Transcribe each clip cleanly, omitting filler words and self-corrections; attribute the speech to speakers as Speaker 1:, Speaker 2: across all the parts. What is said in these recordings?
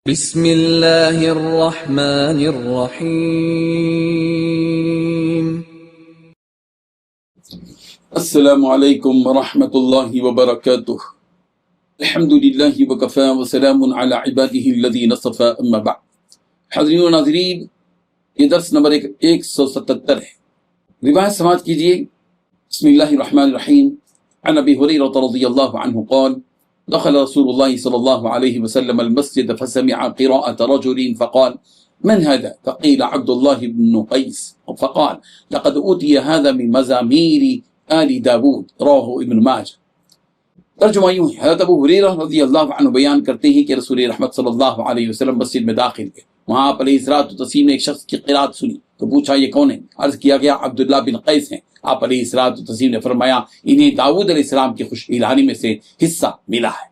Speaker 1: بسم اللہ الرحمن الرحیم۔
Speaker 2: السلام علیکم ورحمۃ اللہ وبرکاتہ۔ الحمد للہ وکفی وسلام علی عبادہ الذین اصطفی، اما بعد۔ حاضرین و ناظرین، یہ درس نمبر 177 ہے۔ روایت سماعت کیجیے۔ بسم اللہ الرحمن الرحیم۔ عن ابی ہریرہ رضی اللہ عنہ قال دخل رسول الله صلى الله عليه وسلم المسجد فسمع قراءة رجل فقال من هذا؟ فقيل عبد الله بن قيس، فقال لقد أوتي هذا من مزامير آل داود، رواه ابن ماجہ۔ ترجمہ یوں ہے، حضرت ابو ہریرہ رضی اللہ عنہ بیان کرتے ہیں کہ رسول رحمت صلی اللہ علیہ وسلم مسجد میں داخل ہوئے۔ وہاں آپ علیہ الصلوۃ والتسلیم نے ایک شخص کی قرات سنی تو پوچھا یہ کون ہے؟ عرض کیا گیا عبداللہ بن قیس ہیں۔ آپ علیہ الصلوۃ والتسلیم نے فرمایا انہیں داؤد علیہ السلام کی خوش الہانی میں سے حصہ ملا ہے۔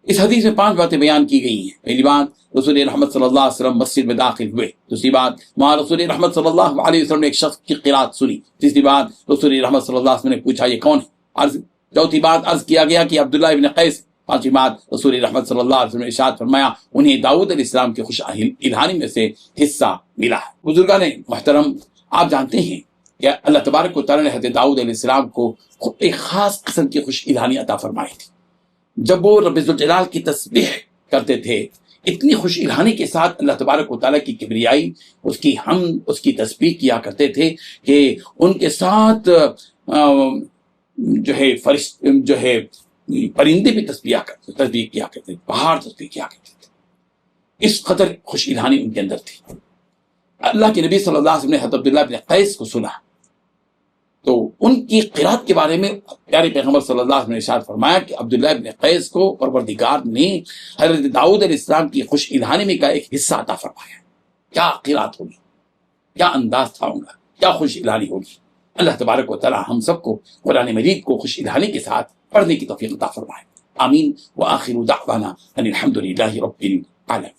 Speaker 2: اس حدیث میں 5 باتیں بیان کی گئی ہیں۔ پہلی بات، رسول رحمت صلی اللہ علیہ وسلم مسجد میں داخل ہوئے۔ دوسری بات، وہاں رسول رحمت صلی اللہ علیہ وسلم نے ایک شخص کی قرات سنی۔ تیسری بات، رسول رحمت صلی اللہ علیہ وسلم نے پوچھا یہ کون ہے؟ چوتھی بات، عرض کیا گیا کہ عبداللہ ابن قیس۔ پانچویں بات، رسول رحمت صلی اللہ علیہ وسلم نے ارشاد فرمایا انہیں داؤد علیہ السلام کے خوش الہانی میں سے حصہ ملا ہے۔ بزرگان محترم، آپ جانتے ہیں کہ اللہ تبارک و تعالیٰ نے حضرت داؤد علیہ السلام کو ایک خاص قسم کی خوش الہانی عطا فرمائی تھی۔ جب وہ رب ذوالجلال کی تسبیح کرتے تھے، اتنی خوش الہانی کے ساتھ اللہ تبارک و تعالیٰ کی کبریائی، اس کی حمد، اس کی تسبیح کیا کرتے تھے کہ ان کے ساتھ پرندے بھی تسبیح کیا کرتے تھے، پہاڑ تسبیح کیا کرتے تھے۔ اس قدر خوش الہانی ان کے اندر تھی۔ اللہ کے نبی صلی اللہ علیہ وسلم نے حضرت عبداللہ بن قیس کو سنا تو ان کی قرات کے بارے میں پیارے پیغمبر صلی اللہ علیہ وسلم نے ارشاد فرمایا کہ عبداللہ ابن قیس کو پروردگار نے حضرت داؤد علیہ السلام کی خوش الہانی میں کا ایک حصہ عطا فرمایا۔ کیا قرات ہوگی، کیا انداز تھا ان کا، کیا خوش الہانی ہوگی۔ اللہ تبارک و تعالی ہم سب کو قرآن مجید کو خوش الہانی کے ساتھ پڑھنے کی توفیق عطا فرمائے۔ آمین۔ وآخر دعوانا ان الحمد للہ رب العالمین۔